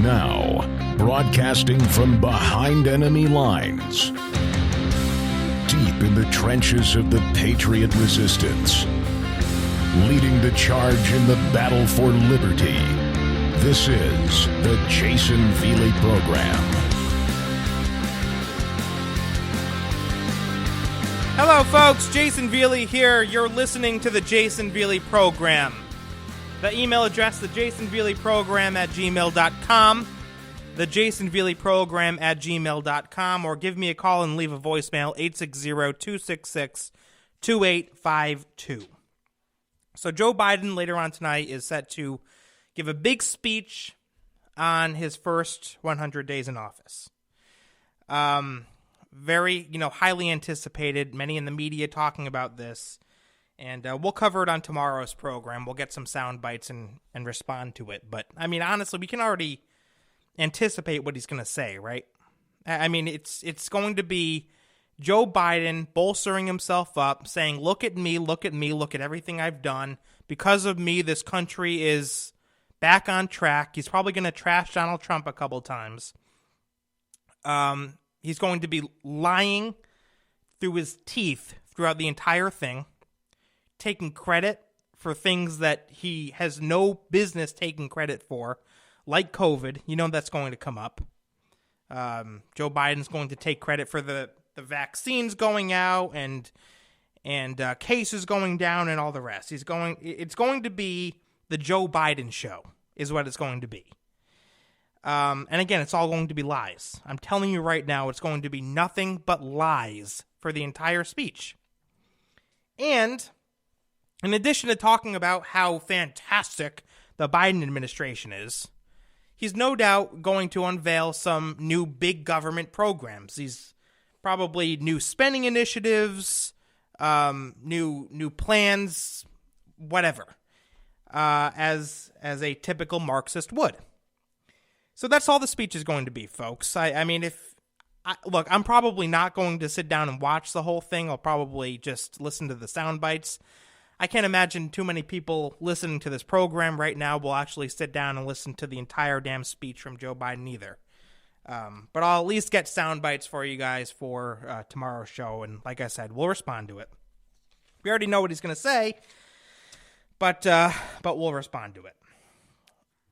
Now, broadcasting from behind enemy lines, deep in the trenches of the Patriot resistance, leading the charge in the battle for liberty. This is the Jayson Veley Program. Hello, folks. Jayson Veley here. You're listening to the Jayson Veley Program. The email address, the Jayson Veley Program at gmail.com. The Jayson Veley Program at gmail.com. Or give me a call and leave a voicemail, 860-266-2852. So Joe Biden later on tonight is set to give a big speech on his first 100 days in office. Very, highly anticipated. Many in the media talking about this. And we'll cover it on tomorrow's program. We'll get some sound bites and respond to it. But, honestly, we can already anticipate what he's going to say, right? It's going to be Joe Biden bolstering himself up, saying, look at me, look at everything I've done. Because of me, this country is back on track. He's probably going to trash Donald Trump a couple times. He's going to be lying through his teeth throughout the entire thing, taking credit for things that he has no business taking credit for, like COVID. That's going to come up. Joe Biden's going to take credit for the vaccines going out and cases going down and all the rest. It's going to be the Joe Biden show is what it's going to be. And again, it's all going to be lies. I'm telling you right now, it's going to be nothing but lies for the entire speech. And in addition to talking about how fantastic the Biden administration is, he's no doubt going to unveil some new big government programs. These probably new spending initiatives, new plans, whatever, as a typical Marxist would. So that's all the speech is going to be, folks. Look, I'm probably not going to sit down and watch the whole thing. I'll probably just listen to the sound bites. I can't imagine too many people listening to this program right now will actually sit down and listen to the entire damn speech from Joe Biden either. But I'll at least get sound bites for you guys for tomorrow's show. And like I said, we'll respond to it. We already know what he's going to say, but we'll respond to it.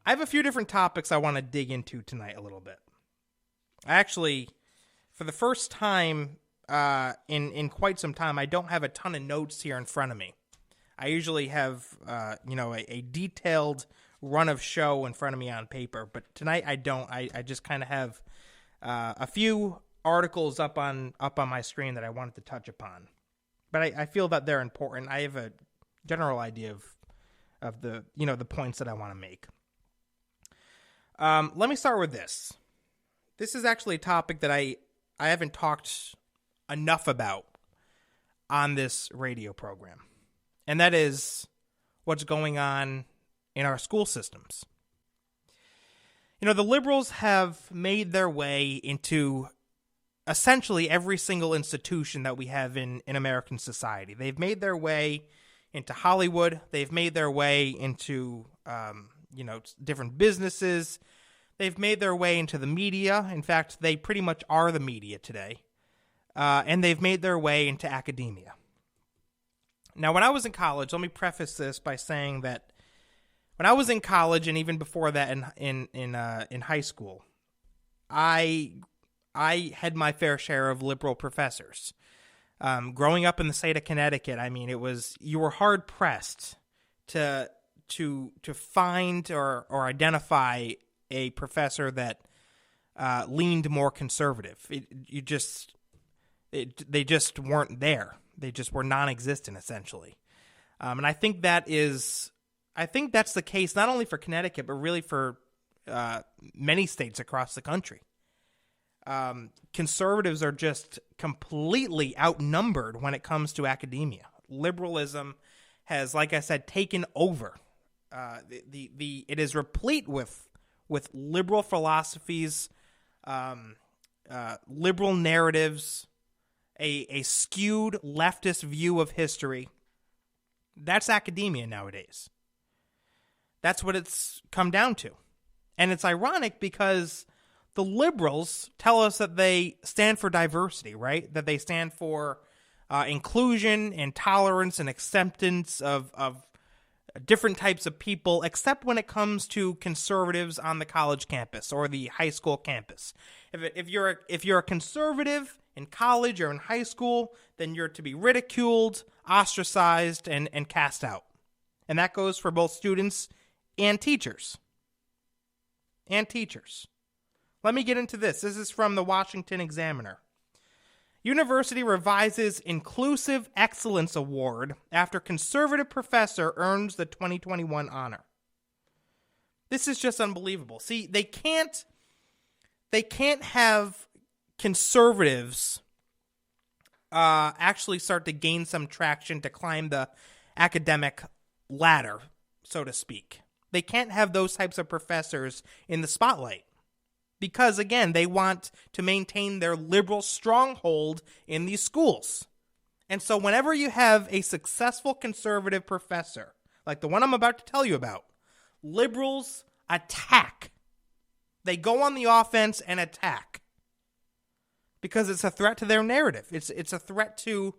I have a few different topics I want to dig into tonight a little bit. Actually, for the first time in quite some time, I don't have a ton of notes here in front of me. I usually have, a detailed run of show in front of me on paper, but tonight I don't. I just kind of have a few articles up on my screen that I wanted to touch upon. But I feel that they're important. I have a general idea of the points that I want to make. Let me start with this. This is actually a topic that I haven't talked enough about on this radio program. And that is what's going on in our school systems. The liberals have made their way into essentially every single institution that we have in American society. They've made their way into Hollywood. They've made their way into different businesses. They've made their way into the media. In fact, they pretty much are the media today. And they've made their way into academia. Now, when I was in college, let me preface this by saying that when I was in college and even before that in high school, I had my fair share of liberal professors. Growing up in the state of Connecticut, you were hard pressed to find or identify a professor that leaned more conservative. They just weren't there. They just were non-existent, essentially. And I think that's the case not only for Connecticut, but really for many states across the country. Conservatives are just completely outnumbered when it comes to academia. Liberalism has, like I said, taken over. It is replete with liberal philosophies, liberal narratives, a skewed leftist view of history. That's academia nowadays. That's what it's come down to. And it's ironic because the liberals tell us that they stand for diversity, right? That they stand for inclusion and tolerance and acceptance of different types of people, except when it comes to conservatives on the college campus or the high school campus. If you're a conservative in college or in high school, then you're to be ridiculed, ostracized, and cast out. And that goes for both students and teachers. Let me get into this. This is from the Washington Examiner. University revises Inclusive Excellence Award after conservative professor earns the 2021 honor. This is just unbelievable. See, they can't have conservatives actually start to gain some traction to climb the academic ladder, so to speak. They can't have those types of professors in the spotlight. Because, again, they want to maintain their liberal stronghold in these schools. And so whenever you have a successful conservative professor, like the one I'm about to tell you about, liberals attack. They go on the offense and attack. Because it's a threat to their narrative. It's a threat to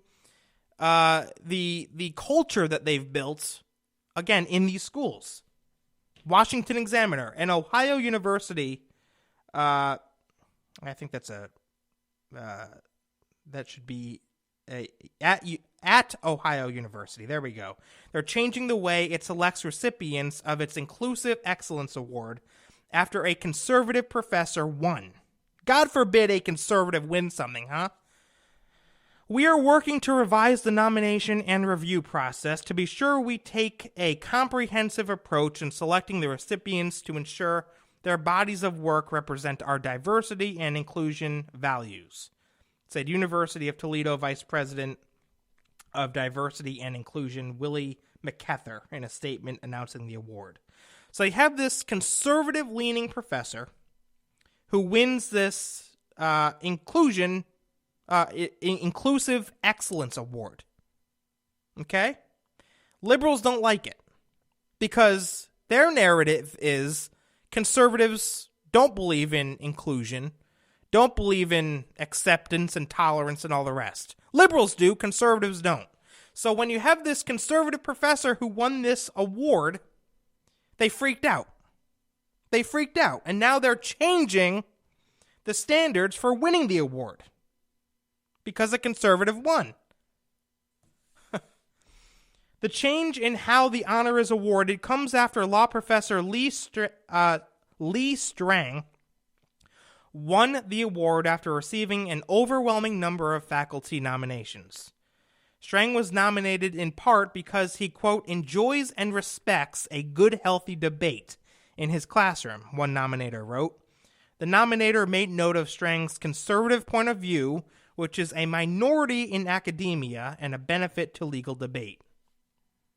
the culture that they've built, again, in these schools. Washington Examiner, an Ohio university... I think that's that should be at Ohio University. There we go. They're changing the way it selects recipients of its Inclusive Excellence Award after a conservative professor won. God forbid a conservative win something, huh? We are working to revise the nomination and review process to be sure we take a comprehensive approach in selecting the recipients to ensure their bodies of work represent our diversity and inclusion values, said University of Toledo Vice President of Diversity and Inclusion Willie McKether in a statement announcing the award. So you have this conservative-leaning professor who wins this Inclusive Excellence Award. Okay? Liberals don't like it because their narrative is conservatives don't believe in inclusion, don't believe in acceptance and tolerance and all the rest. Liberals do, conservatives don't. So when you have this conservative professor who won this award, they freaked out. And now they're changing the standards for winning the award because a conservative won. The change in how the honor is awarded comes after law professor Lee Strang won the award after receiving an overwhelming number of faculty nominations. Strang was nominated in part because he, quote, enjoys and respects a good, healthy debate in his classroom, one nominator wrote. The nominator made note of Strang's conservative point of view, which is a minority in academia and a benefit to legal debate.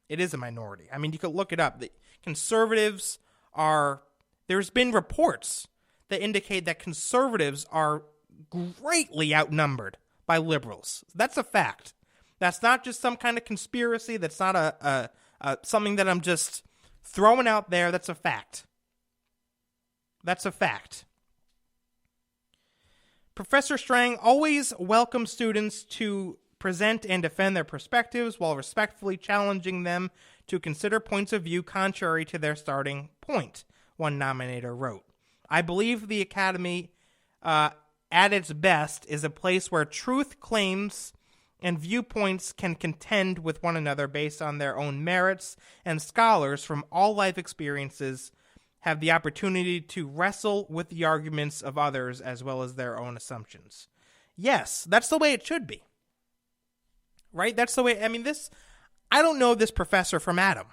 It is a minority. I mean, you could look it up. The conservatives are... There's been reports that indicate that conservatives are greatly outnumbered by liberals. That's a fact. That's not just some kind of conspiracy. That's not a something that I'm just throwing out there. That's a fact. Professor Strang always welcomes students to present and defend their perspectives while respectfully challenging them to consider points of view contrary to their starting point, one nominator wrote. I believe the Academy, at its best, is a place where truth claims and viewpoints can contend with one another based on their own merits, and scholars from all life experiences have the opportunity to wrestle with the arguments of others as well as their own assumptions. Yes, that's the way it should be. Right? That's the way, I don't know this professor from Adam.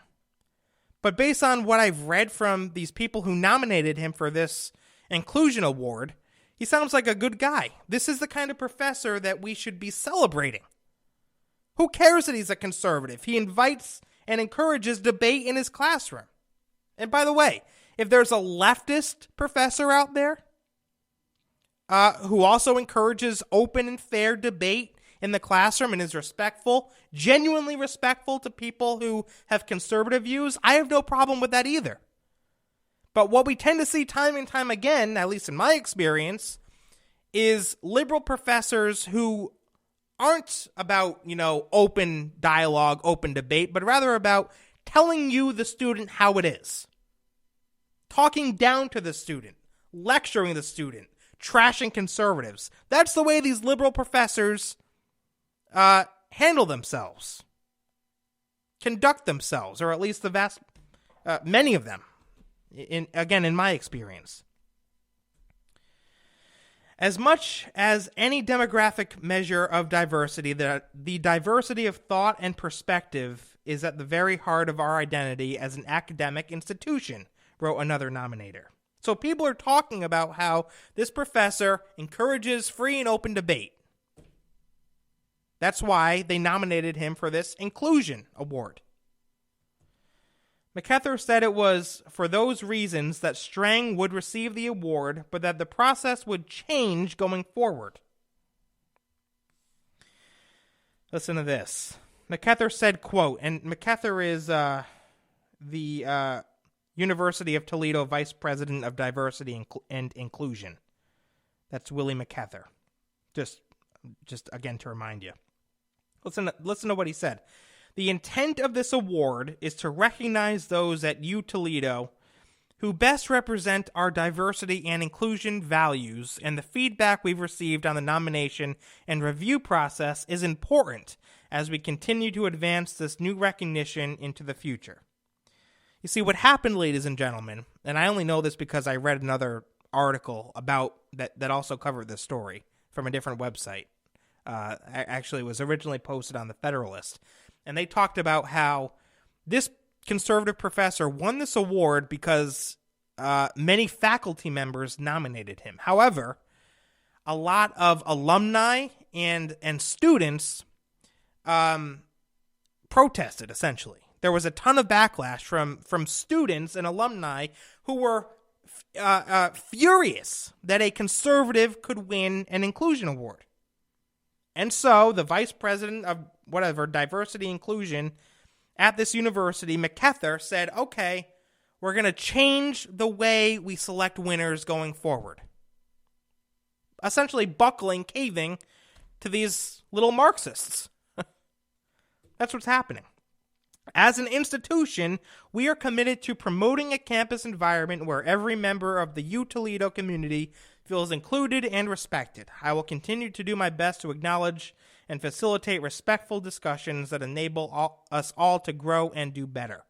But based on what I've read from these people who nominated him for this inclusion award, he sounds like a good guy. This is the kind of professor that we should be celebrating. Who cares that he's a conservative? He invites and encourages debate in his classroom. And by the way, if there's a leftist professor out there who also encourages open and fair debate in the classroom and is respectful, genuinely respectful to people who have conservative views, I have no problem with that either. But what we tend to see time and time again, at least in my experience, is liberal professors who aren't about, open dialogue, open debate, but rather about telling you, the student, how it is. Talking down to the student, lecturing the student, trashing conservatives. That's the way these liberal professors handle themselves, conduct themselves, or at least many of them, in my experience. As much as any demographic measure of diversity, the diversity of thought and perspective is at the very heart of our identity as an academic institution, wrote another nominator. So people are talking about how this professor encourages free and open debate. That's why they nominated him for this inclusion award. McKether said it was for those reasons that Strang would receive the award, but that the process would change going forward. Listen to this. McKether said, quote, and McKether is the University of Toledo Vice President of Diversity and Inclusion. That's Willie McKether. Just again to remind you. Listen to what he said. The intent of this award is to recognize those at U Toledo who best represent our diversity and inclusion values, and the feedback we've received on the nomination and review process is important as we continue to advance this new recognition into the future. You see, what happened, ladies and gentlemen, and I only know this because I read another article about that also covered this story from a different website. Actually, it was originally posted on the Federalist. And they talked about how this conservative professor won this award because many faculty members nominated him. However, a lot of alumni and students protested, essentially. There was a ton of backlash from students and alumni who were furious that a conservative could win an inclusion award. And so the vice president of diversity inclusion at this university, McKether, said, okay, we're going to change the way we select winners going forward. Essentially caving to these little Marxists. That's what's happening. As an institution, we are committed to promoting a campus environment where every member of the U Toledo community feels included and respected. I will continue to do my best to acknowledge and facilitate respectful discussions that enable us all to grow and do better.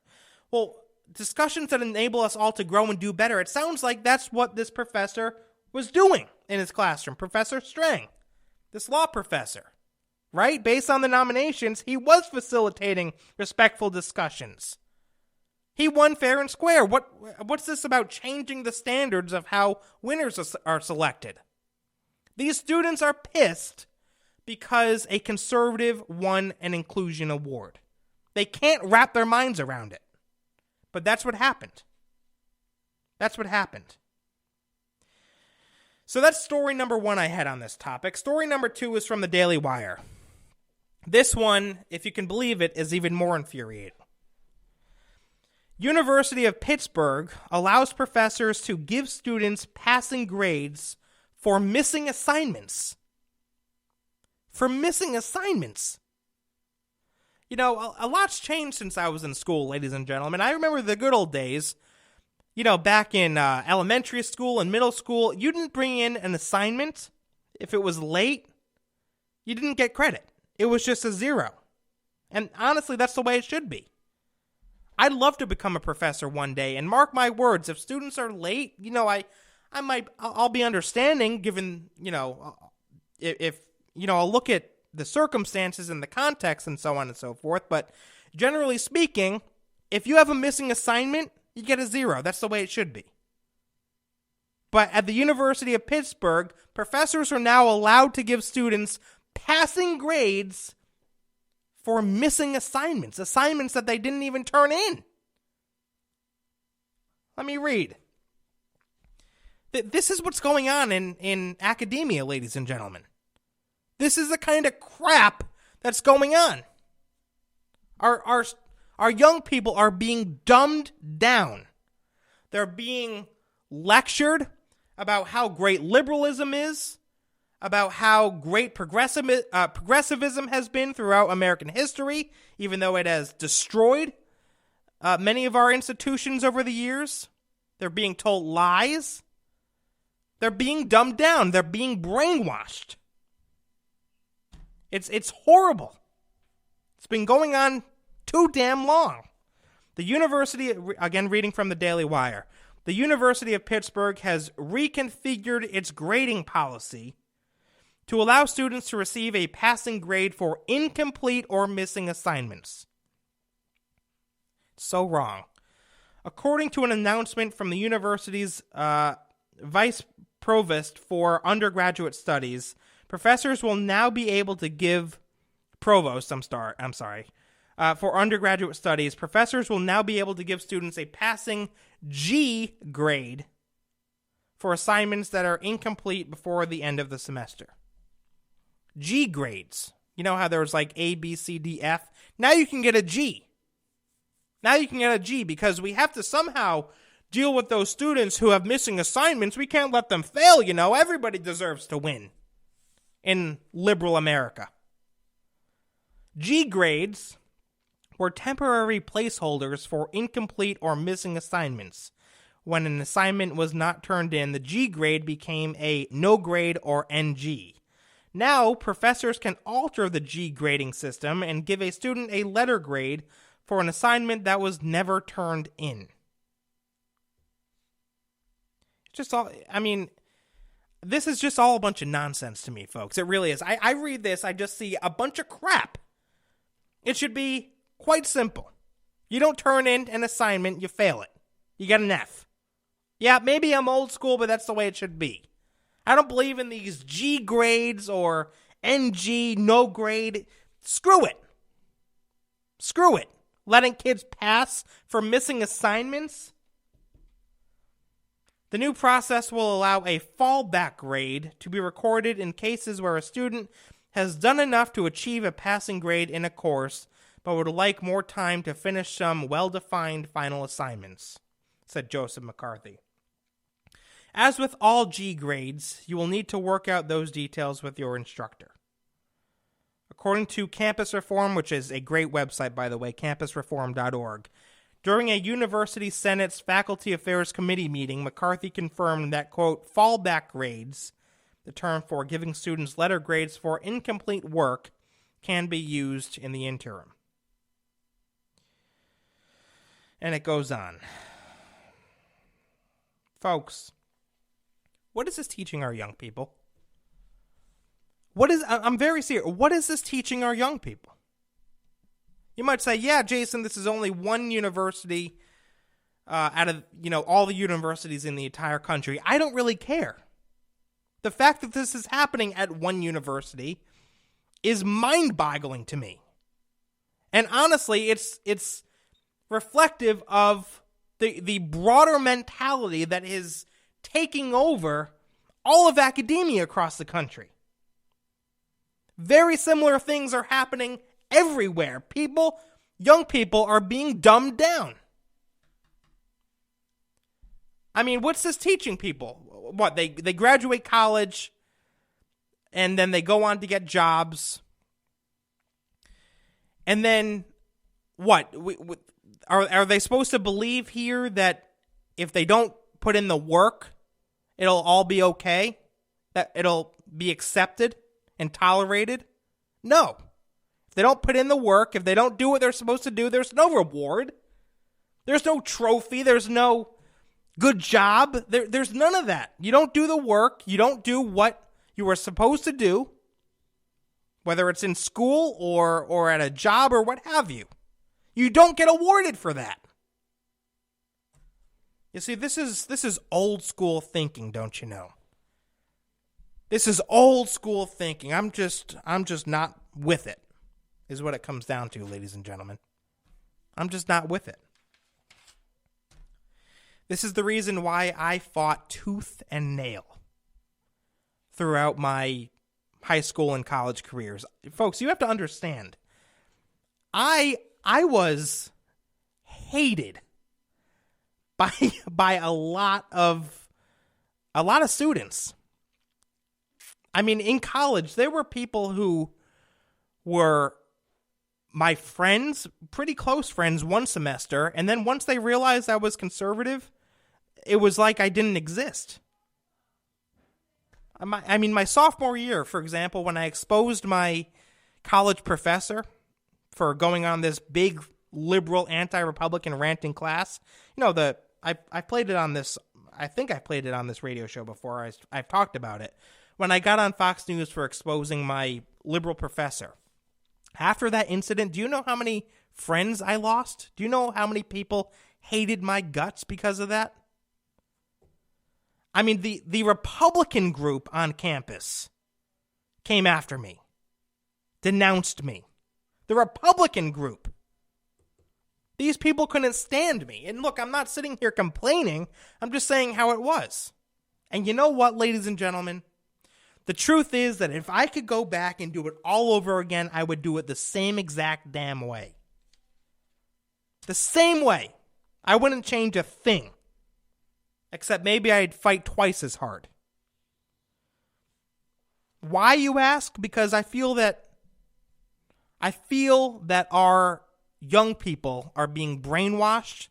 Well, discussions that enable us all to grow and do better, it sounds like that's what this professor was doing in his classroom. Professor Strang, this law professor, right? Based on the nominations, he was facilitating respectful discussions. He won fair and square. What's this about changing the standards of how winners are selected? These students are pissed because a conservative won an inclusion award. They can't wrap their minds around it. But that's what happened. That's what happened. So that's story number one I had on this topic. Story number two is from the Daily Wire. This one, if you can believe it, is even more infuriating. University of Pittsburgh allows professors to give students passing grades for missing assignments. For missing assignments. You know, a lot's changed since I was in school, ladies and gentlemen. I remember the good old days. You know, back in elementary school and middle school, you didn't bring in an assignment. If it was late, you didn't get credit. It was just a 0. And honestly, that's the way it should be. I'd love to become a professor one day, and mark my words, if students are late, you know, I'll be understanding given, if I'll look at the circumstances and the context and so on and so forth, but generally speaking, if you have a missing assignment, you get a 0. That's the way it should be. But at the University of Pittsburgh, professors are now allowed to give students passing grades for missing assignments that they didn't even turn in. Let me read. This is what's going on in academia, ladies and gentlemen. This is the kind of crap that's going on. Our young people are being dumbed down. They're being lectured about how great liberalism is, about how great progressivism has been throughout American history, even though it has destroyed many of our institutions over the years. They're being told lies. They're being dumbed down. They're being brainwashed. It's horrible. It's been going on too damn long. The university, again reading from the Daily Wire, the University of Pittsburgh has reconfigured its grading policy to allow students to receive a passing grade for incomplete or missing assignments. So wrong. According to an announcement from the university's vice provost for undergraduate studies, professors will now be able to give for undergraduate studies, professors will now be able to give students a passing G grade for assignments that are incomplete before the end of the semester. G grades. You know how there's like A, B, C, D, F? Now you can get a G. Now you can get a G because we have to somehow deal with those students who have missing assignments. We can't let them fail, you know. Everybody deserves to win in liberal America. G grades were temporary placeholders for incomplete or missing assignments. When an assignment was not turned in, the G grade became a no grade or NG. Now, professors can alter the G grading system and give a student a letter grade for an assignment that was never turned in. This is just all a bunch of nonsense to me, folks. It really is. I read this, I just see a bunch of crap. It should be quite simple. You don't turn in an assignment, you fail it. You get an F. Yeah, maybe I'm old school, but that's the way it should be. I don't believe in these G grades or NG, no grade. Screw it. Screw it. Letting kids pass for missing assignments. The new process will allow a fallback grade to be recorded in cases where a student has done enough to achieve a passing grade in a course, but would like more time to finish some well-defined final assignments, said Joseph McCarthy. As with all G grades, you will need to work out those details with your instructor. According to Campus Reform, which is a great website, by the way, campusreform.org, during a University Senate's Faculty Affairs Committee meeting, McCarthy confirmed that, quote, fallback grades, the term for giving students letter grades for incomplete work, can be used in the interim. And it goes on. Folks, what is this teaching our young people? I'm very serious. What is this teaching our young people? You might say, yeah, Jason, this is only one university out of, all the universities in the entire country. I don't really care. The fact that this is happening at one university is mind-boggling to me. And honestly, it's reflective of the broader mentality that is taking over all of academia across the country. Very similar things are happening everywhere. Young people are being dumbed down. I mean, what's this teaching people? What, they graduate college and then they go on to get jobs. And then what? Are they supposed to believe here that if they don't put in the work, it'll all be okay? That it'll be accepted and tolerated? No. If they don't put in the work, if they don't do what they're supposed to do, there's no reward. There's no trophy. There's no good job. There's none of that. You don't do the work. You don't do what you were supposed to do, whether it's in school or at a job or what have you. You don't get awarded for that. You see, this is old school thinking, don't you know? This is old school thinking. I'm just not with it, is what it comes down to, ladies and gentlemen. I'm just not with it. This is the reason why I fought tooth and nail throughout my high school and college careers. Folks, you have to understand, I was hated by a lot of students. I mean, in college, there were people who were my friends, pretty close friends, one semester, and then once they realized I was conservative, it was like I didn't exist. I mean, my sophomore year, for example, when I exposed my college professor for going on this big liberal anti-Republican ranting class, I played it on this. I think I played it on this radio show before. I've talked about it. When I got on Fox News for exposing my liberal professor, after that incident, do you know how many friends I lost? Do you know how many people hated my guts because of that? I mean, the Republican group on campus came after me, denounced me. The Republican group. These people couldn't stand me. And look, I'm not sitting here complaining. I'm just saying how it was. And you know what, ladies and gentlemen? The truth is that if I could go back and do it all over again, I would do it the same exact damn way. The same way. I wouldn't change a thing. Except maybe I'd fight twice as hard. Why, you ask? Because I feel that our young people are being brainwashed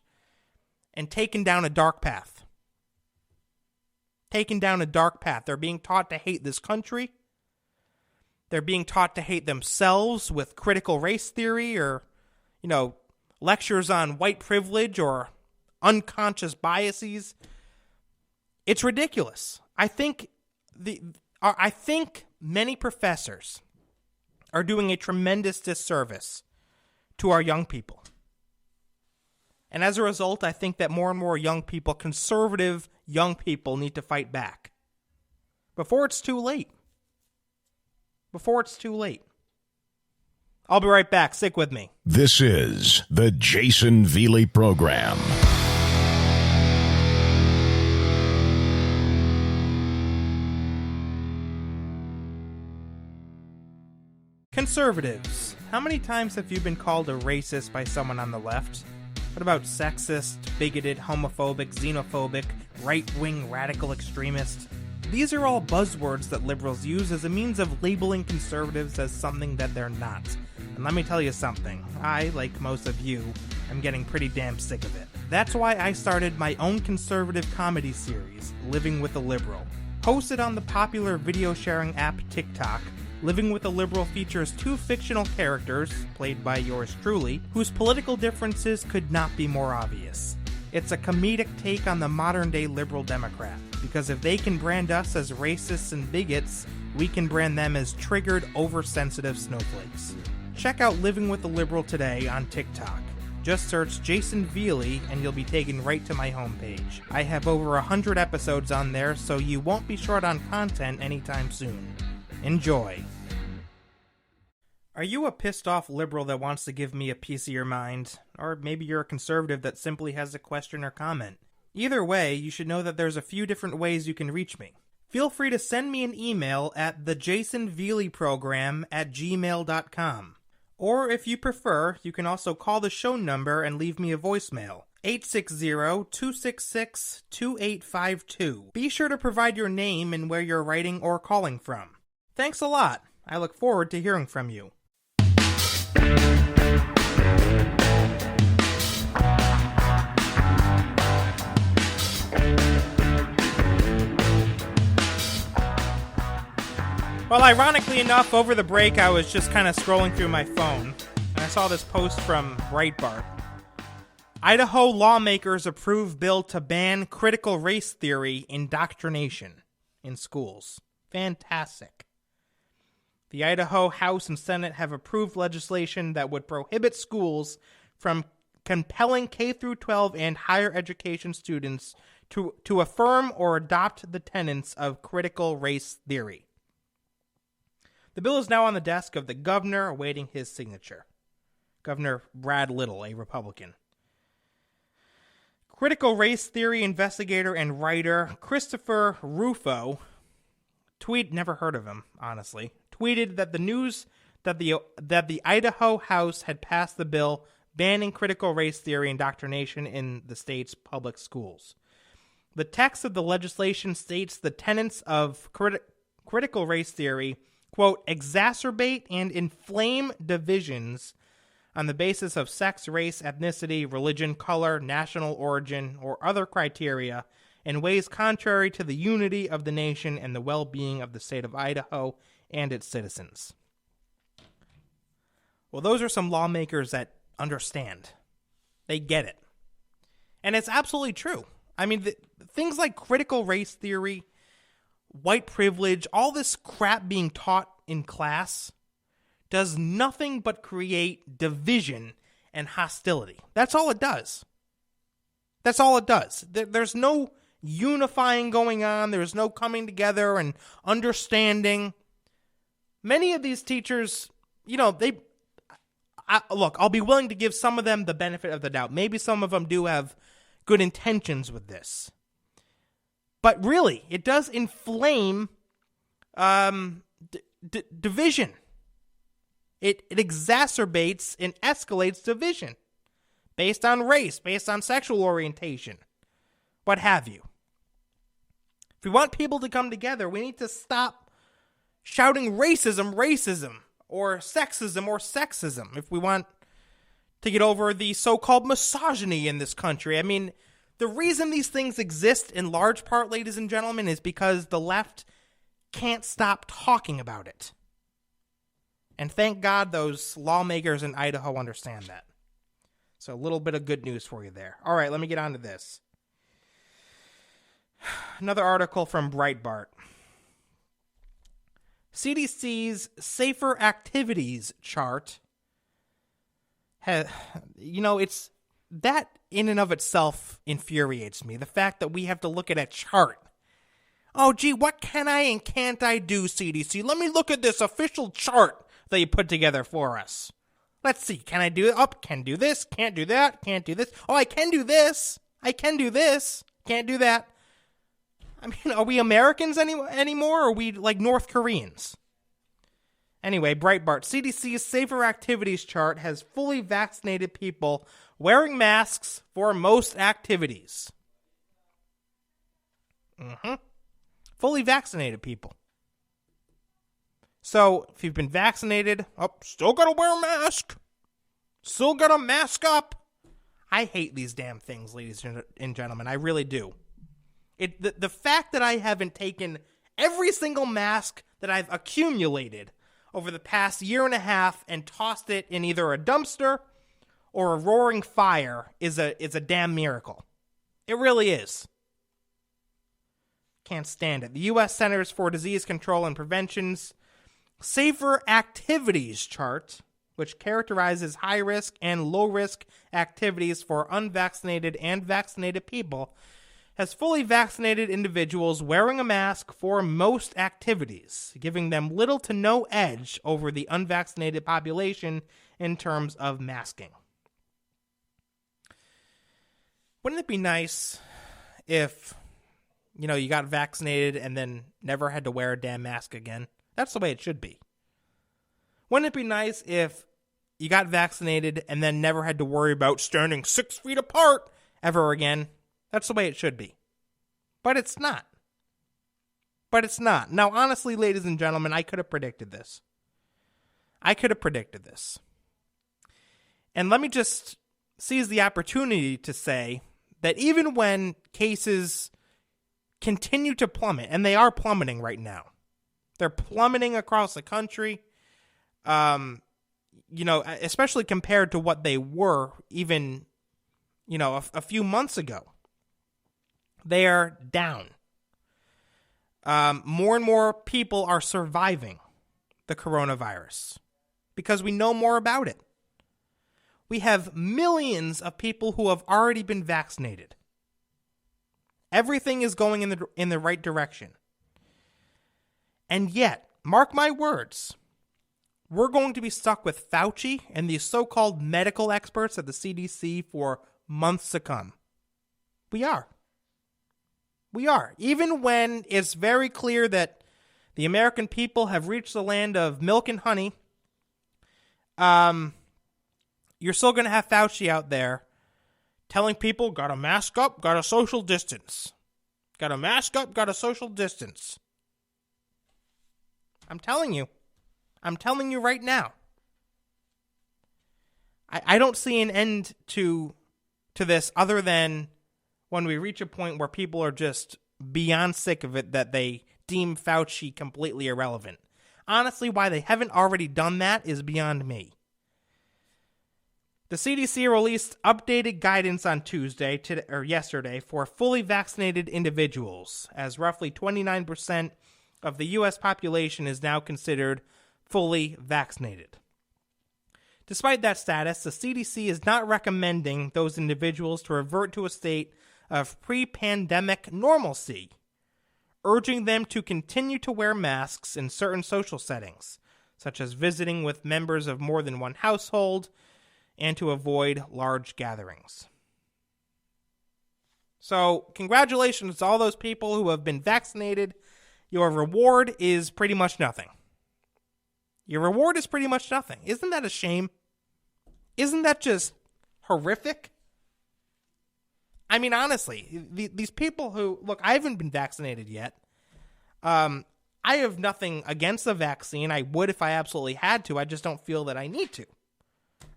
and taken down a dark path. They're being taught to hate this country. They're being taught to hate themselves with critical race theory or, lectures on white privilege or unconscious biases. It's ridiculous. I think many professors are doing a tremendous disservice to our young people. And as a result, I think that more and more young people, conservative young people, need to fight back. Before it's too late. I'll be right back. Stick with me. This is the Jayson Veley Program. Conservatives. How many times have you been called a racist by someone on the left? What about sexist, bigoted, homophobic, xenophobic, right-wing radical extremist? These are all buzzwords that liberals use as a means of labeling conservatives as something that they're not. And let me tell you something, I, like most of you, am getting pretty damn sick of it. That's why I started my own conservative comedy series, Living with a Liberal. Hosted on the popular video sharing app TikTok, Living with a Liberal features two fictional characters, played by yours truly, whose political differences could not be more obvious. It's a comedic take on the modern-day liberal Democrat, because if they can brand us as racists and bigots, we can brand them as triggered, oversensitive snowflakes. Check out Living with a Liberal today on TikTok. Just search Jayson Veley and you'll be taken right to my homepage. I have over 100 episodes on there, so you won't be short on content anytime soon. Enjoy. Are you a pissed off liberal that wants to give me a piece of your mind? Or maybe you're a conservative that simply has a question or comment. Either way, you should know that there's a few different ways you can reach me. Feel free to send me an email at thejaysonveleyprogram@gmail.com. Or if you prefer, you can also call the show number and leave me a voicemail. 860-266-2852. Be sure to provide your name and where you're writing or calling from. Thanks a lot. I look forward to hearing from you. Well, ironically enough, over the break, I was just kind of scrolling through my phone, and I saw this post from Breitbart. Idaho lawmakers approve bill to ban critical race theory indoctrination in schools. Fantastic. The Idaho House and Senate have approved legislation that would prohibit schools from compelling K-12 and higher education students to affirm or adopt the tenets of critical race theory. The bill is now on the desk of the governor, awaiting his signature. Governor Brad Little, a Republican. Critical race theory investigator and writer Christopher Rufo, never heard of him, honestly, tweeted that the news that the Idaho House had passed the bill banning critical race theory indoctrination in the state's public schools. The text of the legislation states the tenets of critical race theory, quote, exacerbate and inflame divisions on the basis of sex, race, ethnicity, religion, color, national origin, or other criteria in ways contrary to the unity of the nation and the well-being of the state of Idaho and its citizens. Well, those are some lawmakers that understand. They get it. And it's absolutely true. I mean, things like critical race theory, white privilege, all this crap being taught in class does nothing but create division and hostility. That's all it does. That's all it does. There's no unifying going on. There's no coming together and understanding. Many of these teachers, look, I'll be willing to give some of them the benefit of the doubt. Maybe some of them do have good intentions with this. But really, it does inflame division. It exacerbates and escalates division based on race, based on sexual orientation, what have you. If we want people to come together, we need to stop shouting racism, or sexism, if we want to get over the so-called misogyny in this country. I mean, the reason these things exist in large part, ladies and gentlemen, is because the left can't stop talking about it. And thank God those lawmakers in Idaho understand that. So a little bit of good news for you there. All right, let me get on to this. Another article from Breitbart. CDC's Safer Activities chart it's that in and of itself infuriates me. The fact that we have to look at a chart. Oh, gee, what can I and can't I do, CDC? Let me look at this official chart that you put together for us. Let's see. Can I do it? Oh, can do this. Can't do that. Can't do this. Oh, I can do this. I can do this. Can't do that. I mean, are we Americans anymore, or are we like North Koreans? Anyway, Breitbart, CDC's Safer Activities chart has fully vaccinated people wearing masks for most activities. Fully vaccinated people. So, if you've been vaccinated, still gotta wear a mask. Still gotta mask up. I hate these damn things, ladies and gentlemen. I really do. The fact that I haven't taken every single mask that I've accumulated over the past year and a half and tossed it in either a dumpster or a roaring fire is a damn miracle. It really is. Can't stand it. The U.S. Centers for Disease Control and Prevention's Safer Activities chart, which characterizes high-risk and low-risk activities for unvaccinated and vaccinated people, has fully vaccinated individuals wearing a mask for most activities, giving them little to no edge over the unvaccinated population in terms of masking. Wouldn't it be nice if, you got vaccinated and then never had to wear a damn mask again? That's the way it should be. Wouldn't it be nice if you got vaccinated and then never had to worry about standing 6 feet apart ever again? That's the way it should be. But it's not. Now, honestly, ladies and gentlemen, I could have predicted this. And let me just seize the opportunity to say that even when cases continue to plummet, and they are plummeting right now, they're plummeting across the country, especially compared to what they were even, a few months ago. They are down. More and more people are surviving the coronavirus because we know more about it. We have millions of people who have already been vaccinated. Everything is going in the right direction. And yet, mark my words, we're going to be stuck with Fauci and these so-called medical experts at the CDC for months to come. We are. Even when it's very clear that the American people have reached the land of milk and honey, you're still going to have Fauci out there telling people, gotta mask up, gotta social distance. Gotta mask up, gotta social distance. I'm telling you right now. I don't see an end to this other than when we reach a point where people are just beyond sick of it that they deem Fauci completely irrelevant. Honestly, why they haven't already done that is beyond me. The CDC released updated guidance on yesterday for fully vaccinated individuals, as roughly 29% of the U.S. population is now considered fully vaccinated. Despite that status, the CDC is not recommending those individuals to revert to a state of pre-pandemic normalcy, urging them to continue to wear masks in certain social settings, such as visiting with members of more than one household, and to avoid large gatherings. So, congratulations to all those people who have been vaccinated. Your reward is pretty much nothing. Your reward is pretty much nothing. Isn't that a shame? Isn't that just horrific? I mean, honestly, these people who... Look, I haven't been vaccinated yet. I have nothing against the vaccine. I would if I absolutely had to. I just don't feel that I need to.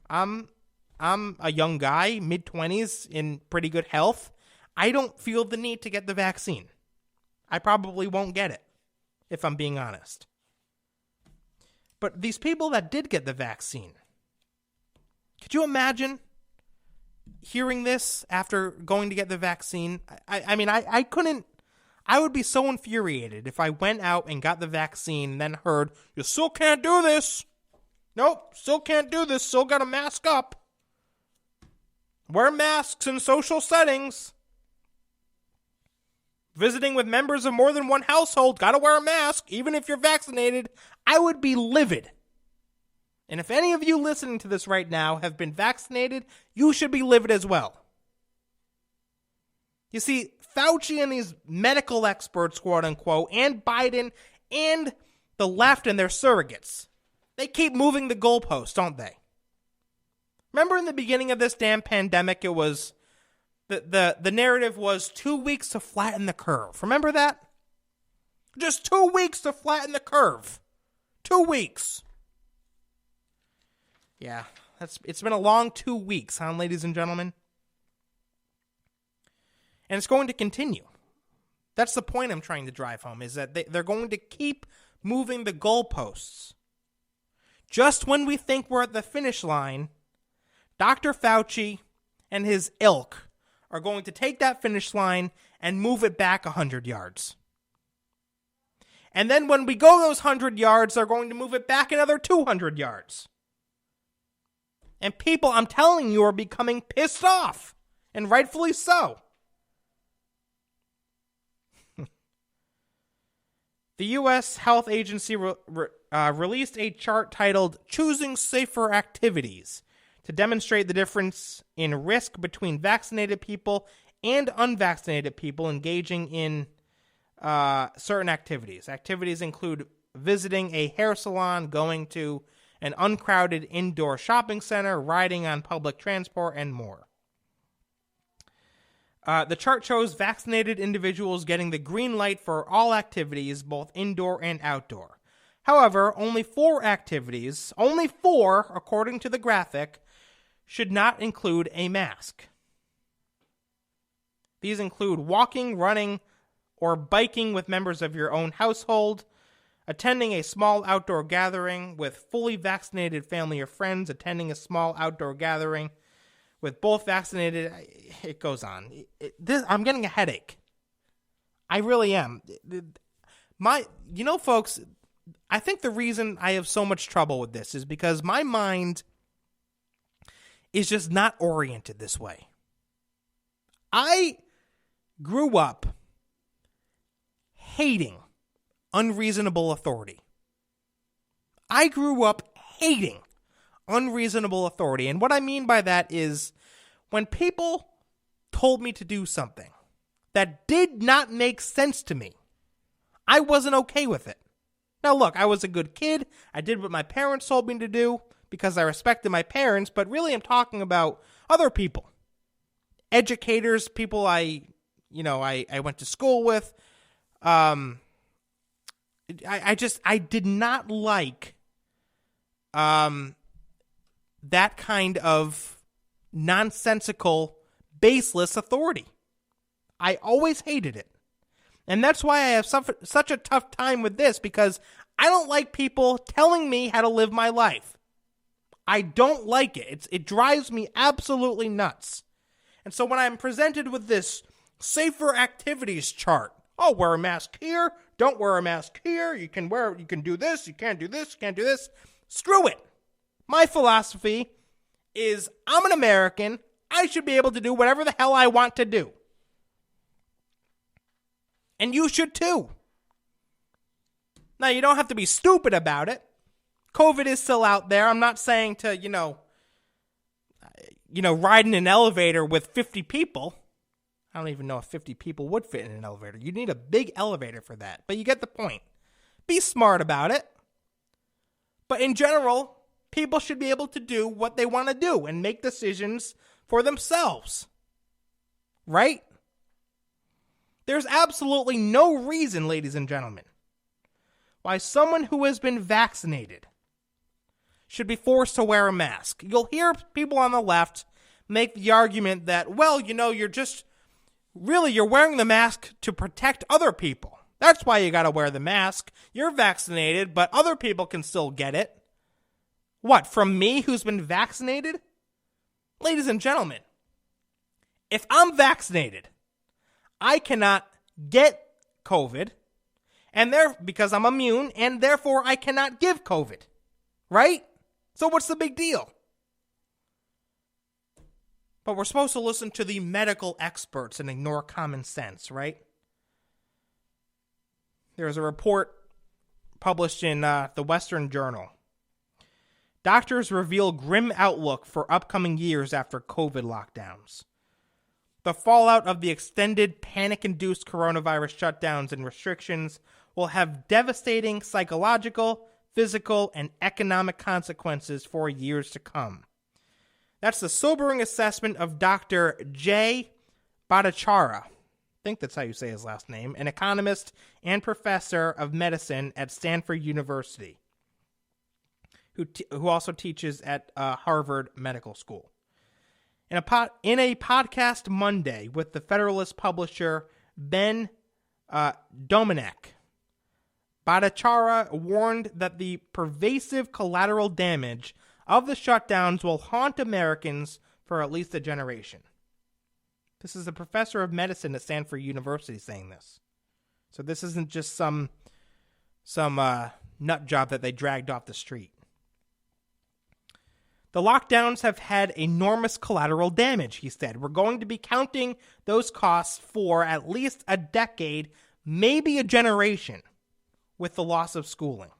I'm a young guy, mid-20s, in pretty good health. I don't feel the need to get the vaccine. I probably won't get it, if I'm being honest. But these people that did get the vaccine, could you imagine hearing this after going to get the vaccine? I mean, I couldn't. I would be so infuriated if I went out and got the vaccine and then heard, you still can't do this. Nope, still can't do this. Still got to mask up. Wear masks in social settings. Visiting with members of more than one household, got to wear a mask, even if you're vaccinated. I would be livid. And if any of you listening to this right now have been vaccinated, you should be livid as well. You see, Fauci and these medical experts, quote unquote, and Biden and the left and their surrogates, they keep moving the goalposts, don't they? Remember in the beginning of this damn pandemic, it was the narrative was 2 weeks to flatten the curve. Remember that? Just 2 weeks to flatten the curve. 2 weeks. Yeah, it's been a long 2 weeks, huh, ladies and gentlemen? And it's going to continue. That's the point I'm trying to drive home, is that they're going to keep moving the goalposts. Just when we think we're at the finish line, Dr. Fauci and his ilk are going to take that finish line and move it back 100 yards. And then when we go those 100 yards, they're going to move it back another 200 yards. And people, I'm telling you, are becoming pissed off. And rightfully so. The U.S. Health Agency released a chart titled Choosing Safer Activities to demonstrate the difference in risk between vaccinated people and unvaccinated people engaging in certain activities. Activities include visiting a hair salon, going to an uncrowded indoor shopping center, riding on public transport, and more. The chart shows vaccinated individuals getting the green light for all activities, both indoor and outdoor. However, only 4 activities, only 4, according to the graphic, should not include a mask. These include walking, running, or biking with members of your own household, attending a small outdoor gathering with fully vaccinated family or friends, attending a small outdoor gathering with both vaccinated. It goes on. I'm getting a headache. I really am. Folks, I think the reason I have so much trouble with this is because my mind is just not oriented this way. I grew up hating unreasonable authority. I grew up hating unreasonable authority. And what I mean by that is when people told me to do something that did not make sense to me, I wasn't okay with it. Now look, I was a good kid. I did what my parents told me to do. because I respected my parents, but really I'm talking about other people. Educators, people I went to school with. I did not like that kind of nonsensical, baseless authority. I always hated it. And that's why I have such a tough time with this, because I don't like people telling me how to live my life. I don't like it. It drives me absolutely nuts. And so when I'm presented with this safer activities chart, oh, wear a mask here, don't wear a mask here, you can do this, you can't do this, you can't do this. Screw it. My philosophy is I'm an American. I should be able to do whatever the hell I want to do. And you should too. Now, you don't have to be stupid about it. COVID is still out there. I'm not saying to, ride in an elevator with 50 people. I don't even know if 50 people would fit in an elevator. You need a big elevator for that. But you get the point. Be smart about it. But in general, people should be able to do what they want to do and make decisions for themselves. Right? There's absolutely no reason, ladies and gentlemen, why someone who has been vaccinated should be forced to wear a mask. You'll hear people on the left make the argument that, well, you're wearing the mask to protect other people. That's why you got to wear the mask. You're vaccinated, but other people can still get it. What, from me who's been vaccinated? Ladies and gentlemen, if I'm vaccinated, I cannot get COVID, because I'm immune, and therefore I cannot give COVID. Right? So what's the big deal? But we're supposed to listen to the medical experts and ignore common sense, right? There's a report published in the Western Journal. Doctors reveal grim outlook for upcoming years after COVID lockdowns. The fallout of the extended panic-induced coronavirus shutdowns and restrictions will have devastating psychological, physical, and economic consequences for years to come. That's the sobering assessment of Dr. Jay Bhattacharya, I think that's how you say his last name, an economist and professor of medicine at Stanford University, who also teaches at Harvard Medical School. In a podcast Monday with the Federalist publisher Ben Domenech, Bhattacharya warned that the pervasive collateral damage of the shutdowns will haunt Americans for at least a generation. This is a professor of medicine at Stanford University saying this. So this isn't just some nut job that they dragged off the street. The lockdowns have had enormous collateral damage, he said. We're going to be counting those costs for at least a decade, maybe a generation, with the loss of schooling.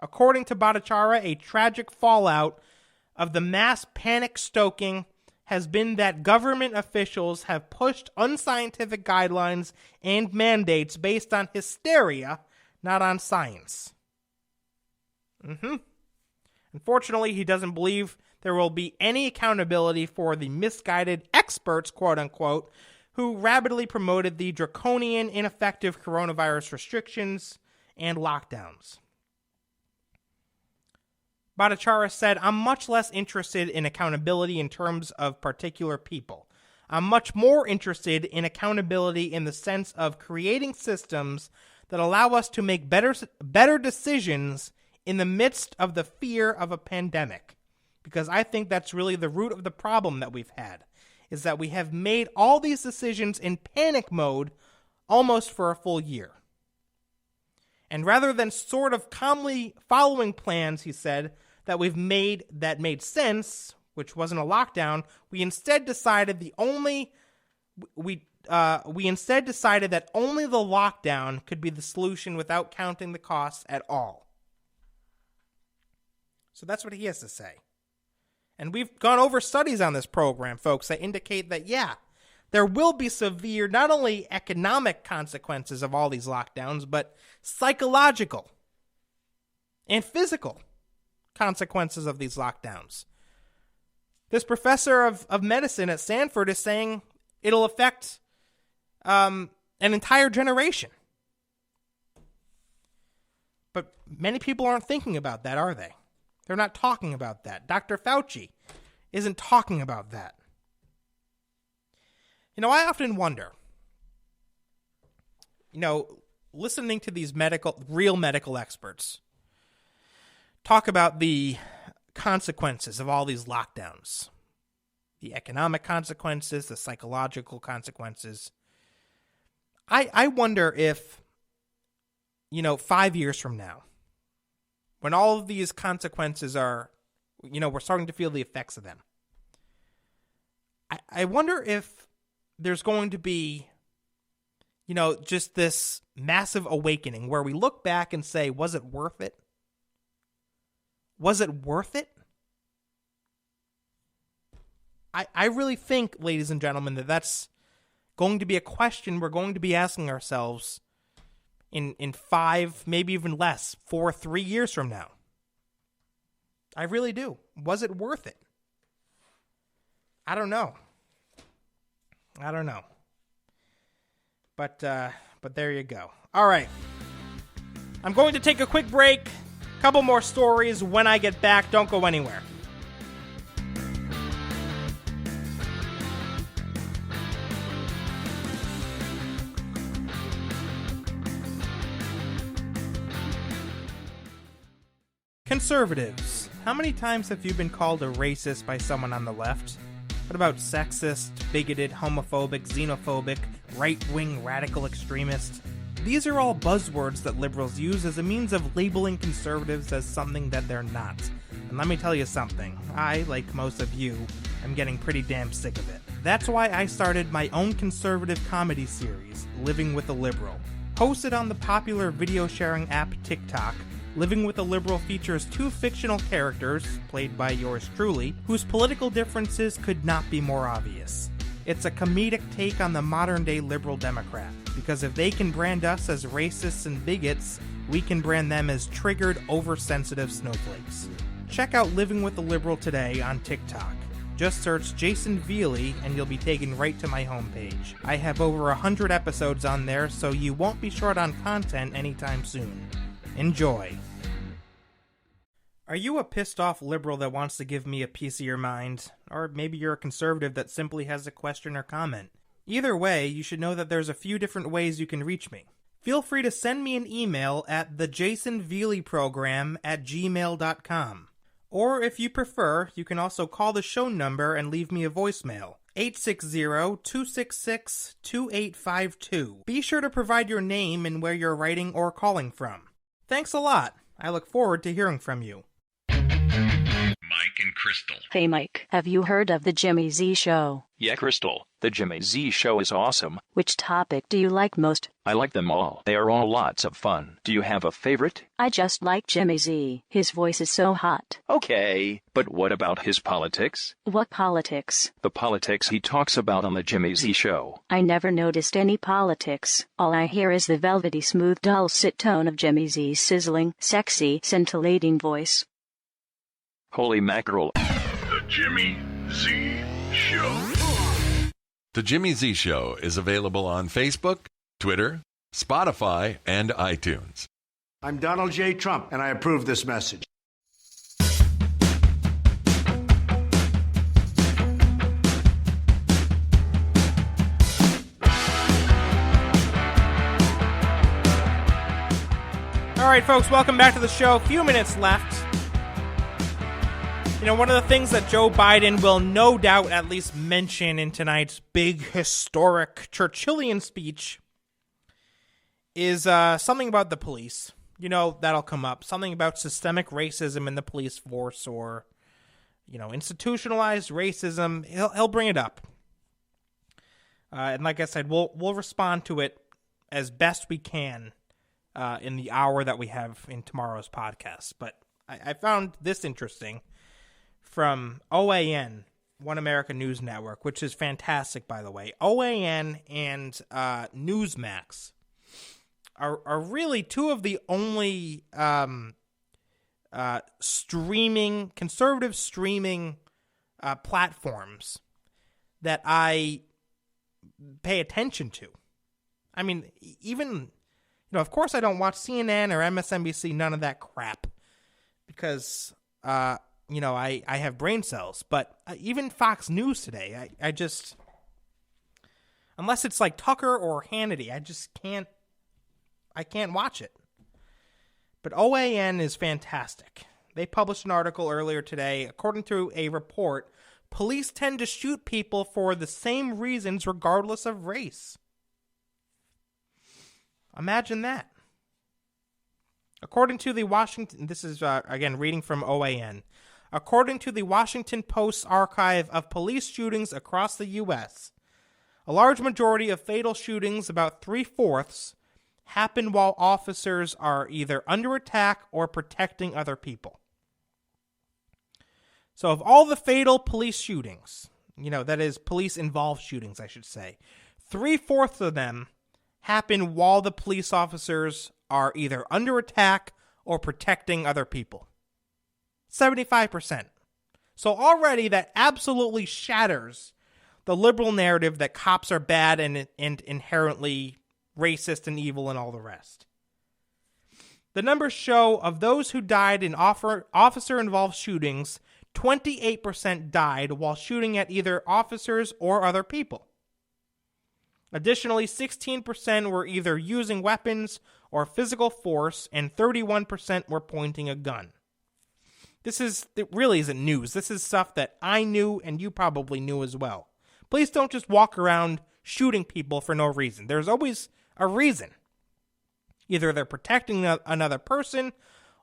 According to Bhattacharya, a tragic fallout of the mass panic stoking has been that government officials have pushed unscientific guidelines and mandates based on hysteria, not on science. Unfortunately, he doesn't believe there will be any accountability for the misguided experts, quote-unquote, who rapidly promoted the draconian, ineffective coronavirus restrictions and lockdowns. Bhattacharya said, I'm much less interested in accountability in terms of particular people. I'm much more interested in accountability in the sense of creating systems that allow us to make better decisions in the midst of the fear of a pandemic. Because I think that's really the root of the problem that we've had, is that we have made all these decisions in panic mode almost for a full year. And rather than sort of calmly following plans, he said, that made sense, which wasn't a lockdown, we instead decided that only the lockdown could be the solution without counting the costs at all. So that's what he has to say. And we've gone over studies on this program, folks, that indicate that, yeah, there will be severe, not only economic consequences of all these lockdowns, but psychological and physical consequences of these lockdowns. This professor of medicine at Stanford is saying it'll affect an entire generation. But many people aren't thinking about that, are they? They're not talking about that. Dr. Fauci isn't talking about that. I often wonder, listening to these real medical experts talk about the consequences of all these lockdowns, the economic consequences, the psychological consequences. I wonder if, 5 years from now, when all of these consequences are, we're starting to feel the effects of them, I wonder if there's going to be, just this massive awakening where we look back and say, was it worth it? Was it worth it? I really think, ladies and gentlemen, that's going to be a question we're going to be asking ourselves in 5, maybe even less, 3 years from now. I really do. Was it worth it? I don't know. But there you go. All right. I'm going to take a quick break. Couple more stories when I get back. Don't go anywhere. Conservatives. How many times have you been called a racist by someone on the left? What about sexist, bigoted, homophobic, xenophobic, right-wing radical extremist? These are all buzzwords that liberals use as a means of labeling conservatives as something that they're not. And let me tell you something, I, like most of you, am getting pretty damn sick of it. That's why I started my own conservative comedy series, Living with a Liberal. Hosted on the popular video sharing app TikTok, Living with a Liberal features 2 fictional characters, played by yours truly, whose political differences could not be more obvious. It's a comedic take on the modern-day liberal Democrat, because if they can brand us as racists and bigots, we can brand them as triggered, oversensitive snowflakes. Check out Living with a Liberal today on TikTok. Just search Jayson Veley and you'll be taken right to my homepage. I have over 100 episodes on there, so you won't be short on content anytime soon. Enjoy. Are you a pissed off liberal that wants to give me a piece of your mind? Or maybe you're a conservative that simply has a question or comment. Either way, you should know that there's a few different ways you can reach me. Feel free to send me an email at thejaysonveleyprogram@gmail.com. Or if you prefer, you can also call the show number and leave me a voicemail. 860-266-2852. Be sure to provide your name and where you're writing or calling from. Thanks a lot. I look forward to hearing from you. Mike and Crystal. Hey Mike, have you heard of the Jimmy Z Show? Yeah, Crystal. The Jimmy Z Show is awesome. Which topic do you like most? I like them all. They are all lots of fun. Do you have a favorite? I just like Jimmy Z. His voice is so hot. Okay, but what about his politics? What politics? The politics he talks about on the Jimmy Z Show. I never noticed any politics. All I hear is the velvety smooth dulcet tone of Jimmy Z's sizzling, sexy, scintillating voice. Holy mackerel. The Jimmy Z Show. The Jimmy Z Show is available on Facebook, Twitter, Spotify, and iTunes. I'm Donald J. Trump, and I approve this message. All right, folks, welcome back to the show. A few minutes left. One of the things that Joe Biden will no doubt at least mention in tonight's big, historic Churchillian speech is something about the police. That'll come up. Something about systemic racism in the police force or, institutionalized racism. He'll bring it up. And like I said, we'll respond to it as best we can in the hour that we have in tomorrow's podcast. But I found this interesting. From OAN, One America News Network, which is fantastic, by the way. OAN and Newsmax are really two of the only conservative streaming platforms that I pay attention to. I mean, even, of course I don't watch CNN or MSNBC, none of that crap, because, I have brain cells. But even Fox News today, I just, unless it's like Tucker or Hannity, I can't watch it. But OAN is fantastic. They published an article earlier today. According to a report, police tend to shoot people for the same reasons regardless of race. Imagine that. According to the Washington, this is, again, reading from OAN. According to the Washington Post's archive of police shootings across the U.S., a large majority of fatal shootings, about 3/4, happen while officers are either under attack or protecting other people. So of all the fatal police shootings, that is police-involved shootings, I should say, 3/4 of them happen while the police officers are either under attack or protecting other people. 75%. So already that absolutely shatters the liberal narrative that cops are bad and inherently racist and evil and all the rest. The numbers show of those who died in officer-involved shootings, 28% died while shooting at either officers or other people. Additionally, 16% were either using weapons or physical force, and 31% were pointing a gun. It really isn't news. This is stuff that I knew and you probably knew as well. Police don't just walk around shooting people for no reason. There's always a reason. Either they're protecting another person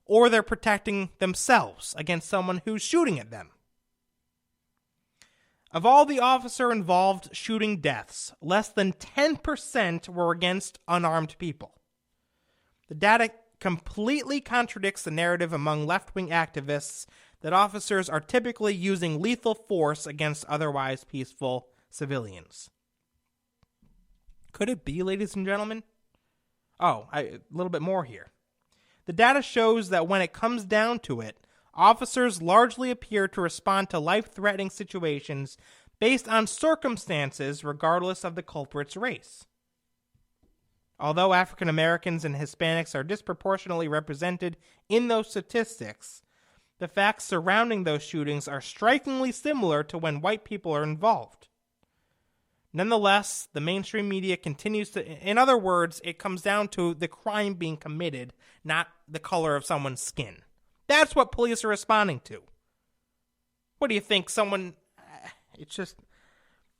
or they're protecting themselves against someone who's shooting at them. Of all the officer-involved shooting deaths, less than 10% were against unarmed people. The data completely contradicts the narrative among left-wing activists that officers are typically using lethal force against otherwise peaceful civilians. Could it be, ladies and gentlemen? A little bit more here. The data shows that when it comes down to it, officers largely appear to respond to life-threatening situations based on circumstances regardless of the culprit's race. Although African Americans and Hispanics are disproportionately represented in those statistics, the facts surrounding those shootings are strikingly similar to when white people are involved. Nonetheless, the mainstream media continues to, in other words, it comes down to the crime being committed, not the color of someone's skin. That's what police are responding to. What do you think? It's just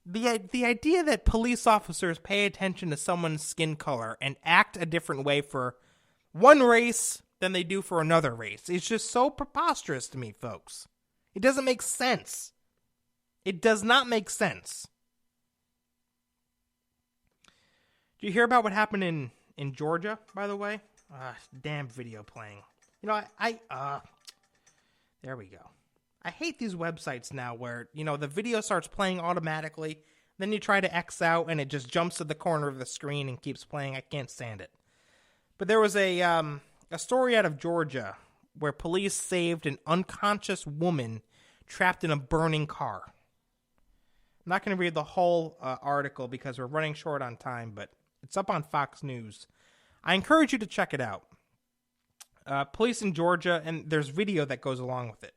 the idea that police officers pay attention to someone's skin color and act a different way for one race than they do for another race. It's just so preposterous to me, folks. It doesn't make sense. It does not make sense. Did you hear about what happened in Georgia, by the way? Damn video playing. There we go. I hate these websites now where, the video starts playing automatically, then you try to X out and it just jumps to the corner of the screen and keeps playing. I can't stand it. But there was a story out of Georgia where police saved an unconscious woman trapped in a burning car. I'm not going to read the whole article because we're running short on time, but it's up on Fox News. I encourage you to check it out. Police in Georgia, and there's video that goes along with it.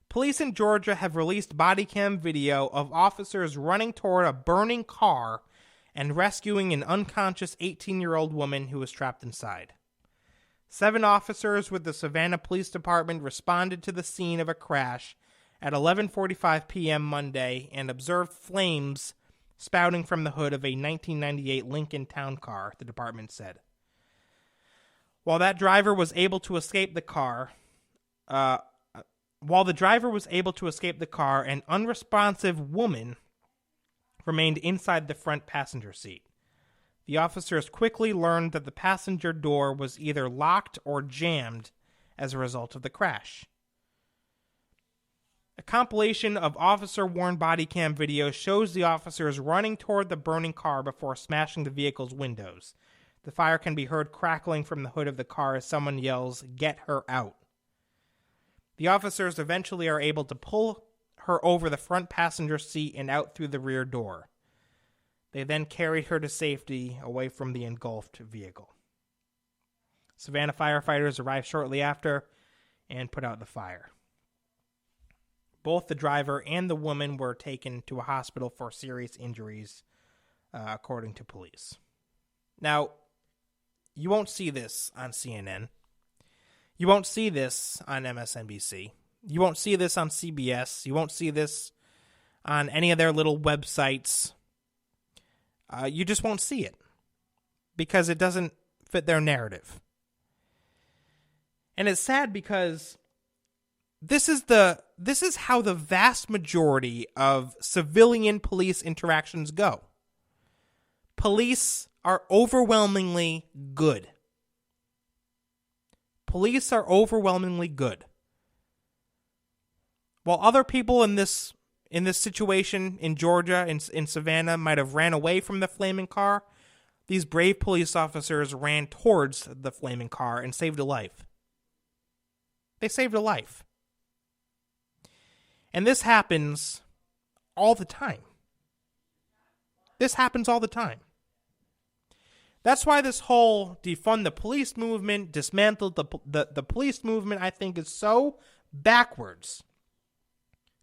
Police in Georgia have released body cam video of officers running toward a burning car and rescuing an unconscious 18-year-old woman who was trapped inside. 7 officers with the Savannah Police Department responded to the scene of a crash at 11:45 p.m. Monday and observed flames spouting from the hood of a 1998 Lincoln Town Car, the department said. While the driver was able to escape the car, an unresponsive woman remained inside the front passenger seat. The officers quickly learned that the passenger door was either locked or jammed as a result of the crash. A compilation of officer-worn body cam video shows the officers running toward the burning car before smashing the vehicle's windows. The fire can be heard crackling from the hood of the car as someone yells, "Get her out." The officers eventually are able to pull her over the front passenger seat and out through the rear door. They then carried her to safety away from the engulfed vehicle. Savannah firefighters arrived shortly after and put out the fire. Both the driver and the woman were taken to a hospital for serious injuries, according to police. Now, you won't see this on CNN. You won't see this on MSNBC. You won't see this on CBS. You won't see this on any of their little websites. You just won't see it because it doesn't fit their narrative. And it's sad because this is how the vast majority of civilian police interactions go. Police are overwhelmingly good. Police are overwhelmingly good. While other people in this situation in Georgia, in Savannah, might have ran away from the flaming car, these brave police officers ran towards the flaming car and saved a life. They saved a life. And this happens all the time. This happens all the time. That's why this whole defund the police movement, dismantle the police movement, I think is so backwards.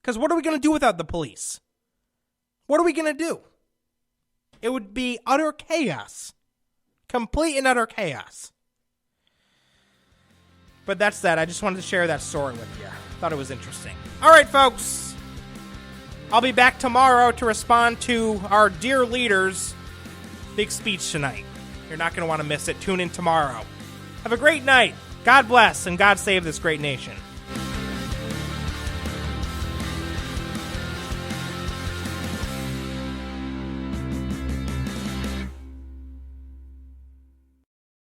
Because what are we going to do without the police? What are we going to do? It would be utter chaos. Complete and utter chaos. But that's that. I just wanted to share that story with you. Thought it was interesting. All right, folks. I'll be back tomorrow to respond to our dear leader's big speech tonight. You're not going to want to miss it. Tune in tomorrow. Have a great night. God bless and God save this great nation.